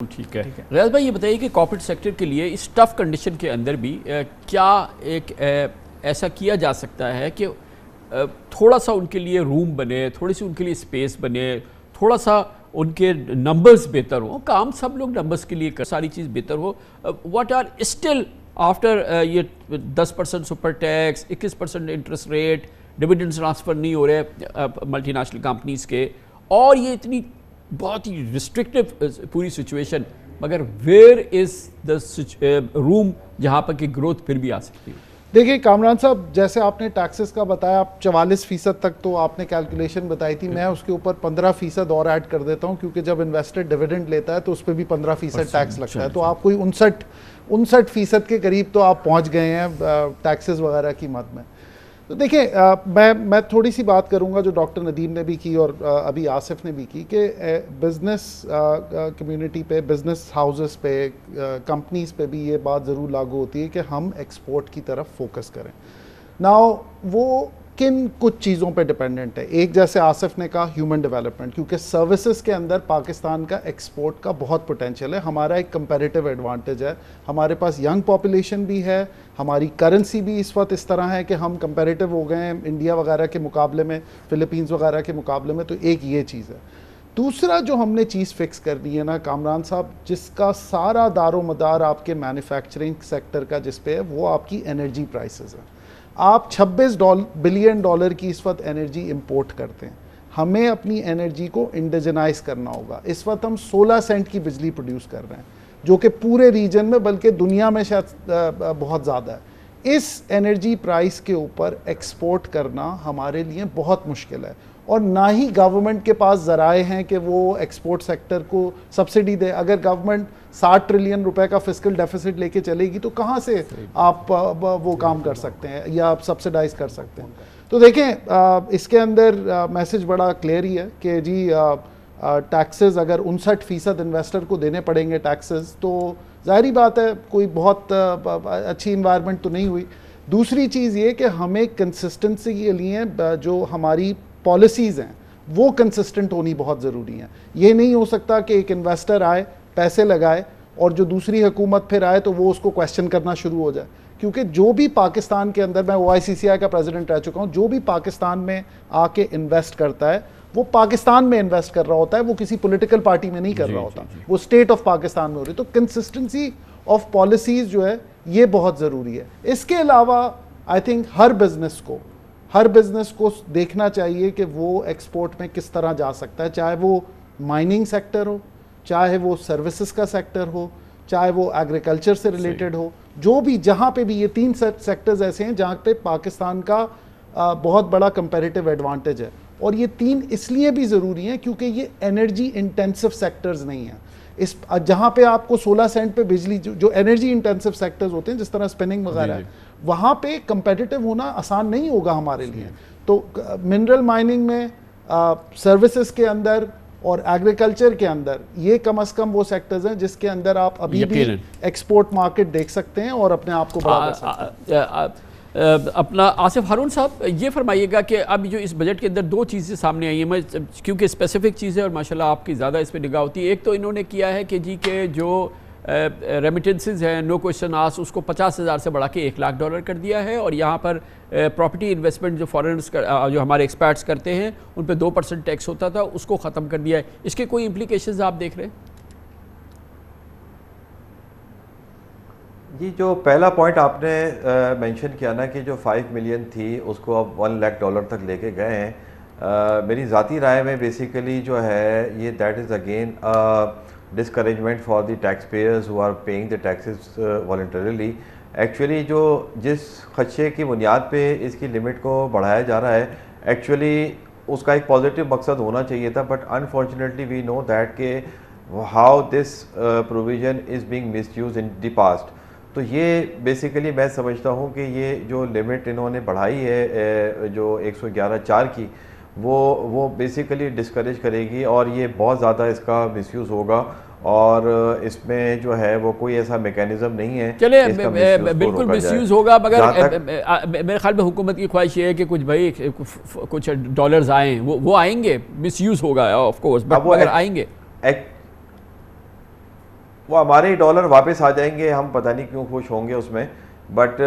ٹھیک ہے ریاض بھائی، یہ بتائیے کہ کارپوریٹ سیکٹر کے لیے اس ٹف کنڈیشن کے اندر بھی کیا ایک ایسا کیا جا سکتا ہے کہ تھوڑا سا ان کے لیے روم بنے، تھوڑی سی ان کے لیے اسپیس بنے، تھوڑا سا ان کے نمبرز بہتر ہوں؟ کام سب لوگ نمبرز کے لیے ساری چیز بہتر ہو. واٹ آر اسٹل آفٹر یہ 10% super tax, 21% interest rate, dividend transfer نہیں ہو رہے ملٹی نیشنل کمپنیز کے، اور یہ اتنی بہت ہی ریسٹرکٹیو پوری سچویشن، مگر ویئر از دا روم جہاں پر کہ گروتھ پھر بھی آ سکتی ہے؟ دیکھیے کامران صاحب، جیسے آپ نے ٹیکسز کا بتایا، 44% تک تو آپ نے کیلکولیشن بتائی تھی، میں اس کے اوپر 15% اور ایڈ کر دیتا ہوں، کیونکہ جب انویسٹر ڈیویڈنڈ لیتا ہے تو اس پہ بھی 15% ٹیکس لگتا ہے، تو آپ کوئی 59% کے قریب تو آپ پہنچ گئے ہیں ٹیکسز وغیرہ کی مد میں. تو دیکھیں، میں تھوڑی سی بات کروں گا جو ڈاکٹر ندیم نے بھی کی اور ابھی آصف نے بھی کی، کہ بزنس کمیونٹی پہ، بزنس ہاؤسز پہ، کمپنیز پہ بھی یہ بات ضرور لاگو ہوتی ہے کہ ہم ایکسپورٹ کی طرف فوکس کریں. ناؤ وہ کن کچھ چیزوں پہ ڈیپینڈنٹ ہے. ایک، جیسے آصف نے کہا، ہیومن ڈیولپمنٹ، کیونکہ سروسز کے اندر پاکستان کا ایکسپورٹ کا بہت پوٹینشیل ہے. ہمارا ایک کمپیریٹیو ایڈوانٹیج ہے، ہمارے پاس ینگ پاپولیشن بھی ہے، ہماری کرنسی بھی اس وقت اس طرح ہے کہ ہم کمپیریٹیو ہو گئے ہیں انڈیا وغیرہ کے مقابلے میں، فلپینز وغیرہ کے مقابلے میں. تو ایک یہ چیز ہے. دوسرا جو ہم نے چیز فکس کر دی ہے نا کامران صاحب، جس کا سارا دار و مدار آپ کے مینوفیکچرنگ سیکٹر کا جس پہ ہے، وہ آپ کی انرجی پرائسز ہیں. آپ $26 بلین کی اس وقت انرجی امپورٹ کرتے ہیں. ہمیں اپنی انرجی کو انڈیجنائز کرنا ہوگا. اس وقت ہم 16 سینٹ کی بجلی پروڈیوس کر رہے ہیں، جو کہ پورے ریجن میں بلکہ دنیا میں شاید بہت زیادہ ہے. اس انرجی پرائس کے اوپر ایکسپورٹ کرنا ہمارے لیے بہت مشکل ہے، اور نہ ہی گورنمنٹ کے پاس ذرائع ہیں کہ وہ ایکسپورٹ سیکٹر کو سبسڈی دے. اگر گورنمنٹ 60 ٹریلین روپے کا فسکل ڈیفیسٹ لے کے چلے گی تو کہاں سے آپ وہ کام کر سکتے ہیں یا آپ سبسڈائز کر سکتے ہیں؟ تو دیکھیں، اس کے اندر میسج بڑا کلیئر ہی ہے کہ جی ٹیکسز اگر 59% انویسٹر کو دینے پڑیں گے ٹیکسز، تو ظاہری بات ہے کوئی بہت اچھی انوائرمنٹ تو نہیں ہوئی. دوسری چیز یہ کہ ہمیں کنسسٹنسی کے لیے جو ہماری پالیسیز ہیں وہ کنسسٹنٹ ہونی بہت ضروری ہیں. یہ نہیں ہو سکتا کہ ایک انویسٹر آئے، پیسے لگائے، اور جو دوسری حکومت پھر آئے تو وہ اس کو کویسچن کرنا شروع ہو جائے. کیونکہ جو بھی پاکستان کے اندر، میں OICCI کا پریزیڈنٹ رہ چکا ہوں، جو بھی پاکستان میں آ کے انویسٹ کرتا ہے وہ پاکستان میں انویسٹ کر رہا ہوتا ہے، وہ کسی پولیٹیکل پارٹی میں نہیں کر رہا ہوتا، وہ اسٹیٹ آف پاکستان میں ہو رہی ہے. تو کنسسٹنسی آف پالیسیز جو ہے یہ بہت ضروری ہے. اس کے علاوہ آئی تھنک ہر بزنس کو دیکھنا چاہیے کہ وہ ایکسپورٹ میں کس طرح جا سکتا ہے، چاہے وہ مائننگ سیکٹر ہو، چاہے وہ سروسز کا سیکٹر ہو، چاہے وہ ایگریکلچر سے ریلیٹڈ ہو. جو بھی، جہاں پہ بھی، یہ 3 سیکٹرز ایسے ہیں جہاں پہ پاکستان کا بہت بڑا کمپیریٹیو ایڈوانٹیج ہے. اور یہ 3 اس لیے بھی ضروری ہیں کیونکہ یہ انرجی انٹینسو سیکٹرز نہیں ہیں. جہاں پہ آپ کو 16 سینٹ پہ بجلی، جو انرجی انٹینسو سیکٹرز ہوتے ہیں جس طرح اسپننگ وغیرہ ہے، وہاں پہ کمپیٹیٹیو ہونا آسان نہیں ہوگا ہمارے لیے. تو منرل مائننگ میں، سروسز کے اندر اور ایگریکلچر کے اندر، یہ کم از کم وہ سیکٹرز ہیں جس کے اندر آپ ابھی بھی ایکسپورٹ مارکیٹ دیکھ سکتے ہیں اور اپنے آپ کو بڑا کر سکتے ہیں. اپنا آصف ہارون صاحب، یہ فرمائیے گا کہ اب جو اس بجٹ کے اندر 2 چیزیں سامنے آئی ہیں، میں کیونکہ اسپیسیفک چیزیں اور ماشاءاللہ آپ کی زیادہ اس پہ نگاہ ہوتی ہے. ایک تو انہوں نے کیا ہے کہ جی کہ جو ریمیٹنسز ہیں، نو کوشچن آس، اس کو 50,000 سے بڑھا کے $1,00,000 کر دیا ہے، اور یہاں پر پراپرٹی انویسٹمنٹ جو فارنرز جو ہمارے ایکسپرٹس کرتے ہیں ان پہ 2% ٹیکس ہوتا تھا، اس کو ختم کر دیا ہے. اس کے کوئی امپلیکیشنز آپ دیکھ رہے ہیں؟ جی، جو پہلا پوائنٹ آپ نے مینشن کیا نا کہ جو 5 ملین تھی اس کو اب $1,00,000 تک لے کے گئے ہیں، میری ذاتی رائے میں بیسیکلی جو ہے یہ that is again discouragement for the taxpayers who are paying the taxes voluntarily. Actually جو جس خدشے کی بنیاد پہ اس کی لمٹ کو بڑھایا جا رہا ہے، ایکچولی اس کا ایک پازیٹیو مقصد ہونا چاہیے تھا، but unfortunately we know that کہ how this provision is being misuse in the past. تو یہ بیسیکلی میں سمجھتا ہوں کہ یہ جو لمٹ انہوں نے بڑھائی ہے جو 111.4 کی، وہ بیسیکلی ڈسکریج کرے گی، اور یہ بہت زیادہ اس کا مس یوز ہوگا، اور اس میں جو ہے وہ کوئی ایسا میکینزم نہیں ہے. چلے بالکل مس یوز ہوگا، مگر میرے خیال میں حکومت کی خواہش یہ ہے کہ کچھ ڈالرز آئیں، وہ آئیں گے. مس یوز ہوگا آف کورس، بٹ مگر آئیں گے. وہ ہمارے ڈالر واپس آ جائیں گے, ہم پتہ نہیں کیوں خوش ہوں گے اس میں, بٹ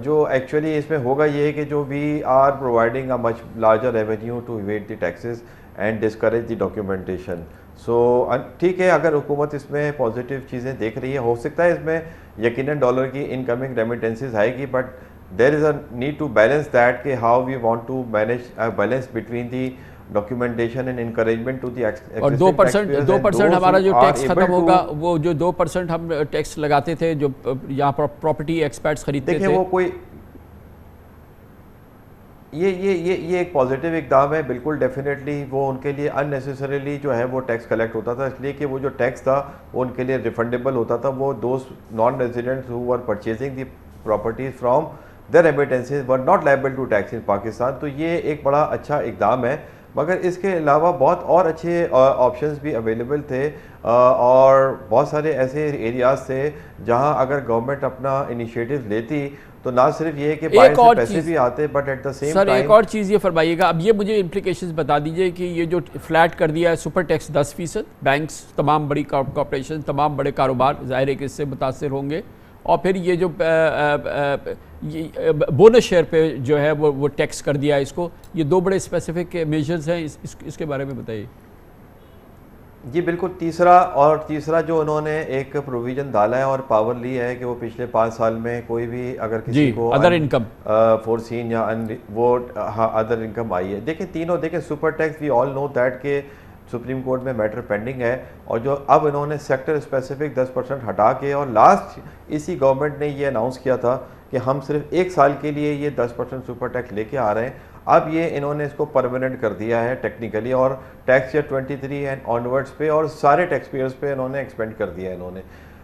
جو ایکچولی اس میں ہوگا یہ ہے کہ جو we are providing a much larger revenue to evade the taxes and discourage the documentation. So ٹھیک ہے, اگر حکومت اس میں پازیٹیو چیزیں دیکھ رہی ہے, ہو سکتا ہے اس میں یقیناً ڈالر کی انکمنگ ریمیٹنسز آئے گی, but there is a need to balance that کہ how we want to manage balance between the documentation and encouragement to the. اور 2% ہمارا جو ٹیکس ختم ہوگا, وہ جو 2% ہم ٹیکس لگاتے تھے جو یہاں پر پراپرٹی ایکسپرٹس خریدتے تھے, دیکھیں وہ کوئی یہ ایک پازیٹیو اقدام ہے بالکل ڈیفینیٹلی. وہ ان کے لیے ان نیسیسریلی جو ہے وہ ٹیکس کلیکٹ ہوتا تھا, اس لیے کہ وہ جو ٹیکس تھا وہ ان کے لیے ریفنڈیبل ہوتا تھا. وہ those naan residents who were purchasing the properties from their remittances were not liable to tax in Pakistan. تو یہ ایک بڑا اچھا اقدام ہے, مگر اس کے علاوہ بہت اور اچھے آپشنز بھی اویلیبل تھے, اور بہت سارے ایسے ایریاز تھے جہاں اگر گورنمنٹ اپنا انیشیٹو لیتی تو نہ صرف یہ کہ باہر سے پیسے بھی آتے, but at the same time. Sir ایک اور چیز یہ فرمائیے گا, اب یہ مجھے امپلیکیشنز بتا دیجئے کہ یہ جو فلیٹ کر دیا ہے سپر ٹیکس 10%, بینکس, تمام بڑی کارپوریشن, تمام بڑے کاروبار ظاہر ہے کہ اس سے متاثر ہوں گے, اور پھر یہ جو بونس شیئر پہ جو ہے وہ ٹیکس کر دیا ہے اس کو, یہ دو بڑے اسپیسیفک میجرز ہیں, اس کے بارے میں بتائیے. جی بالکل. تیسرا جو انہوں نے ایک پروویژن ڈالا ہے اور پاور لی ہے کہ وہ پچھلے 5 سال میں کوئی بھی اگر کسی کو ادر انکم فورسین یا وہ ادر انکم آئی ہے, دیکھیں super tax we all know that کہ سپریم کورٹ میں میٹر پینڈنگ ہے, اور جو اب انہوں نے سیکٹر اسپیسیفک 10% ہٹا کے, اور لاسٹ اسی گورنمنٹ نے یہ اناؤنس کیا تھا کہ ہم صرف 1 سال کے لیے یہ 10% سپر ٹیکس لے کے آ رہے ہیں. اب یہ انہوں نے اس کو پرماننٹ کر دیا ہے ٹیکنیکلی, اور ٹیکس ایئر 23 اینڈ آنورڈس پہ اور سارے ٹیکس پیئرز پہ انہوں نے ایکسپینڈ کر دیا ہے انہوں نے.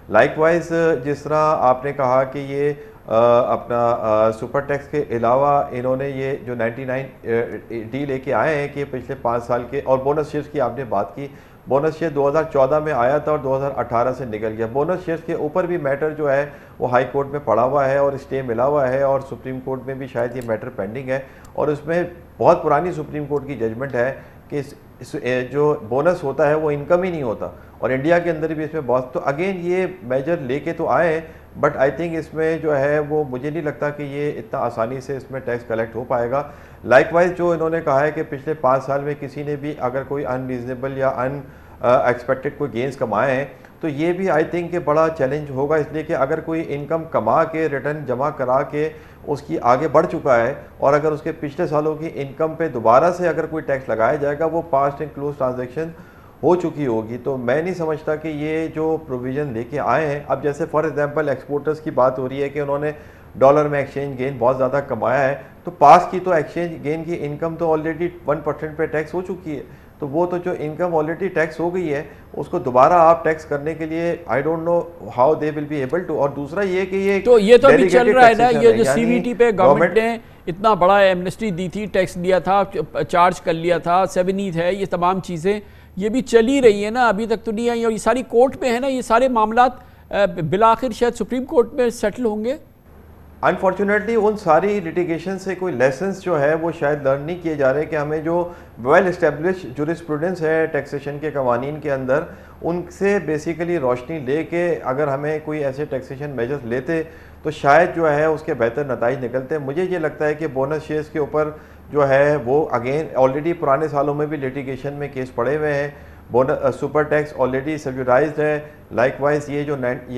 لائک وائز جس طرح آپ نے کہا کہ یہ اپنا سپر ٹیکس کے علاوہ انہوں نے یہ جو 99D لے کے آئے ہیں کہ پچھلے 5 سال کے, اور بونس شیئرز کی آپ نے بات کی, بونس شیئر 2014 میں آیا تھا اور 2018 سے نکل گیا. بونس شیئرز کے اوپر بھی میٹر جو ہے وہ ہائی کورٹ میں پڑا ہوا ہے اور اسٹے ملا ہوا ہے, اور سپریم کورٹ میں بھی شاید یہ میٹر پینڈنگ ہے, اور اس میں بہت پرانی سپریم کورٹ کی ججمنٹ ہے کہ جو بونس ہوتا ہے وہ انکم ہی نہیں ہوتا, اور انڈیا کے اندر بھی اس میں بہت. تو اگین یہ میجر لے کے تو آئے, بٹ آئی تھنک اس میں جو ہے وہ مجھے نہیں لگتا کہ یہ اتنا آسانی سے اس میں ٹیکس کلیکٹ ہو پائے گا. لائک وائز جو انہوں نے کہا ہے کہ پچھلے 5 سال میں کسی نے بھی اگر کوئی ان ریزنیبل یا ان ایکسپیکٹڈ کوئی گینز کمائے ہیں, تو یہ بھی آئی تھنک کہ بڑا چیلنج ہوگا, اس لیے کہ اگر کوئی انکم کما کے ریٹرن جمع کرا کے اس کی آگے بڑھ چکا ہے, اور اگر اس کے پچھلے سالوں کی انکم پہ دوبارہ سے اگر کوئی ٹیکس لگایا جائے گا, وہ پاسٹ اینڈ کلوز ٹرانزیکشن ہو چکی ہوگی. تو میں نہیں سمجھتا کہ یہ جو پروویژن لے کے آئے ہیں, اب جیسے فار ایگزامپل ایکسپورٹرز کی بات ہو رہی ہے کہ انہوں نے ڈالر میں ایکسچینج گین بہت زیادہ کمایا ہے, تو پاس کی تو ایکسچینج گین کی انکم تو آلریڈی 1% پہ ٹیکس ہو چکی ہے, تو وہ تو جو انکم آلریڈی ٹیکس ہو گئی ہے اس کو دوبارہ آپ ٹیکس کرنے کے لیے I don't know how they will be able to. اور دوسرا یہ کہ یہ تو ابھی چل رہا ہے نا, یہ جو سی وی ٹی پہ گورنمنٹ نے اتنا بڑا ایمنسٹی دی تھی, ٹیکس دیا تھا, چارج کر لیا تھا, 7E ہے, یہ تمام چیزیں یہ بھی چلی رہی ہیں نا, ابھی تک تو نہیں آئی, اور یہ ساری کورٹ میں ہے نا, یہ سارے معاملات بالآخر شاید سپریم کورٹ میں سیٹل ہوں گے. انفارچونیٹلی ان ساری لیٹیگیشن سے کوئی لیسنس جو ہے وہ شاید لرن نہیں کیے جا رہے, کہ ہمیں جو ویل اسٹیبلش جورسپروڈنس ہے ٹیکسیشن کے قوانین کے اندر, ان سے بیسیکلی روشنی لے کے اگر ہمیں کوئی ایسے ٹیکسیشن میجرز لیتے تو شاید جو ہے اس کے بہتر نتائج نکلتے. مجھے یہ لگتا ہے کہ بونس شیئرز کے اوپر جو ہے وہ اگین آلریڈی پرانے سالوں میں بھی لیٹیگیشن میں کیس پڑے ہوئے ہیں, سپر ٹیکس آلریڈی سبجوڈائزڈ ہے. لائک وائز یہ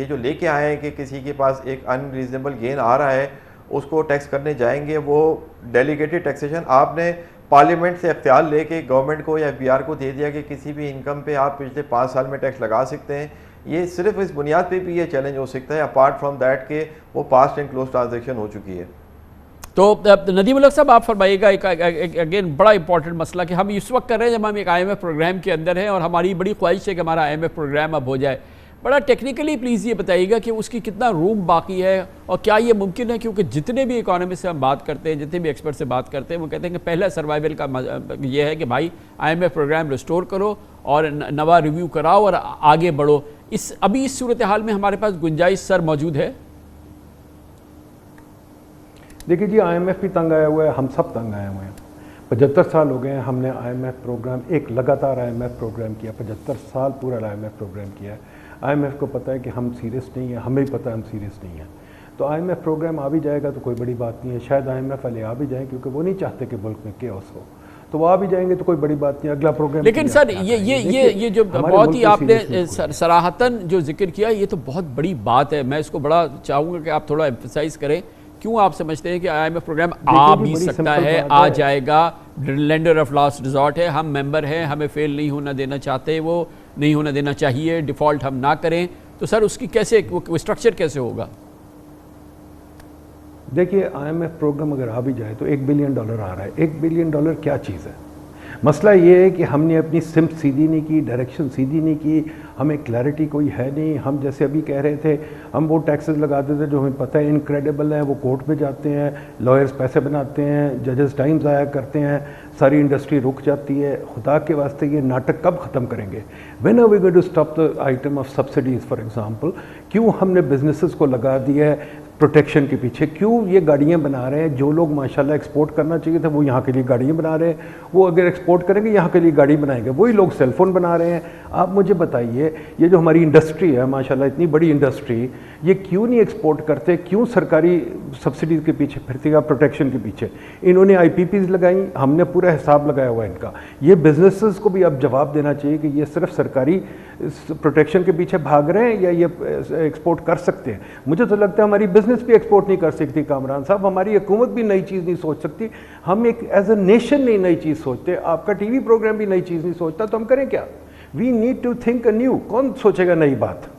جو لے کے آئے ہیں کہ کسی کے پاس ایک ان ریزنیبل گین آ رہا ہے اس کو ٹیکس کرنے جائیں گے, وہ ڈیلیگیٹڈ ٹیکسیشن آپ نے پارلیمنٹ سے اختیار لے کے گورنمنٹ کو یا FBR کو دے دیا کہ کسی بھی انکم پہ آپ پچھلے 5 سال میں ٹیکس لگا سکتے ہیں. یہ صرف اس بنیاد پہ بھی یہ چیلنج ہو سکتا ہے, اپارٹ فرام دیٹ کہ وہ پاسٹ اینڈ کلوز ٹرانزیکشن ہو چکی ہے. تو ندیم الحق صاحب آپ فرمائیے گا ایک اگین بڑا امپورٹنٹ مسئلہ کہ ہم اس وقت کر رہے ہیں جب ہم ایک IMF پروگرام کے اندر ہیں, اور ہماری بڑی خواہش ہے کہ ہمارا IMF پروگرام اب ہو جائے. بڑا ٹیکنیکلی پلیز یہ بتائیے گا کہ اس کی کتنا روم باقی ہے, اور کیا یہ ممکن ہے, کیونکہ جتنے بھی اکانومسٹ سے ہم بات کرتے ہیں, جتنے بھی ایکسپرٹ سے بات کرتے ہیں, وہ کہتے ہیں کہ پہلا سروائیول کا یہ ہے کہ بھائی IMF پروگرام ریسٹور کرو اور نوا ریویو کراؤ اور آگے بڑھو. ابھی اس صورتحال میں ہمارے پاس گنجائش سر موجود ہے؟ دیکھیے جی, IMF بھی تنگ آیا ہوا ہے, ہم سب تنگ آئے ہوئے ہیں. 75 سال ہو گئے ہیں ہم نے IMF پروگرام, ایک لگاتار IMF پروگرام کیا, 75 سال پورا IMF پروگرام کیا ہے. IMF کو پتہ ہے کہ ہم سیریس نہیں ہیں, ہمیں پتہ ہے ہم سیریس نہیں ہیں. تو IMF پروگرام آ بھی جائے گا تو کوئی بڑی بات نہیں ہے. شاید IMF والے آ بھی جائیں کیونکہ وہ نہیں چاہتے کہ ملک میں کیوس ہو, تو وہ آ بھی جائیں گے تو کوئی بڑی بات نہیں. اگلا پروگرام. لیکن سر یہ جو بہت ہی آپ نے صراحتاً جو ذکر کیا, یہ تو بہت بڑی بات ہے. میں اس کو بڑا چاہوں گا کہ آپ تھوڑا ایمفسائز کریں. کیوں آپ سمجھتے ہیں کہ IMF پروگرام آ بھی سکتا ہے, آ جائے گا, لینڈر آف لاسٹ ریزورٹ ہے, ہم ممبر ہیں, ہمیں فیل نہیں ہونا دینا چاہتے, وہ نہیں ہونا دینا چاہیے, ڈیفالٹ ہم نہ کریں, تو سر اس کی کیسے اسٹرکچر کیسے ہوگا؟ دیکھیے IMF پروگرام اگر آ بھی جائے تو $1 بلین آ رہا ہے. $1 بلین کیا چیز ہے؟ مسئلہ یہ ہے کہ ہم نے اپنی سمت سیدھی نہیں کی, ڈائریکشن سیدھی نہیں کی, ہمیں کلیئرٹی کوئی ہے نہیں. ہم جیسے ابھی کہہ رہے تھے, ہم وہ ٹیکسز لگاتے تھے جو ہمیں پتہ ہے انکریڈیبل ہیں, وہ کورٹ میں جاتے ہیں, لائرز پیسے بناتے ہیں, ججز ٹائم ضائع کرتے ہیں, ساری انڈسٹری رک جاتی ہے. خدا کے واسطے یہ ناٹک کب ختم کریں گے؟ When are we going to stop the item of subsidies for example? کیوں ہم نے بزنسز کو لگا دیا ہے پروٹیکشن کے پیچھے؟ کیوں یہ گاڑیاں بنا رہے ہیں؟ جو لوگ ماشاءاللہ ایکسپورٹ کرنا چاہیے تھا وہ یہاں کے لیے گاڑیاں بنا رہے ہیں. وہ اگر ایکسپورٹ کریں گے یہاں کے لیے گاڑی بنائیں گے. وہی لوگ سیل فون بنا رہے ہیں. آپ مجھے بتائیے, یہ جو ہماری انڈسٹری ہے ماشاءاللہ اتنی بڑی انڈسٹری, یہ کیوں نہیں ایکسپورٹ کرتے؟ کیوں سرکاری سبسڈیز کے پیچھے پھرتی ہے, پروٹیکشن کے پیچھے؟ انہوں نے IPPs لگائیں, ہم نے پورا حساب لگایا ہوا ہے ان کا. یہ بزنسز کو بھی اب جواب دینا چاہیے کہ یہ صرف سرکاری پروٹیکشن کے پیچھے بھاگ رہے ہیں یا یہ ایکسپورٹ کر سکتے ہیں. مجھے تو لگتا ہے ہماری بزنس بھی ایکسپورٹ نہیں کر سکتی کامران صاحب, ہماری حکومت بھی نئی چیز نہیں سوچ سکتی, ہم ایک ایز اے نیشن نہیں نئی چیز سوچتے, آپ کا ٹی وی پروگرام بھی نئی چیز نہیں سوچتا, تو ہم کریں کیا؟ We need to think a new. کون سوچے گا نئی بات؟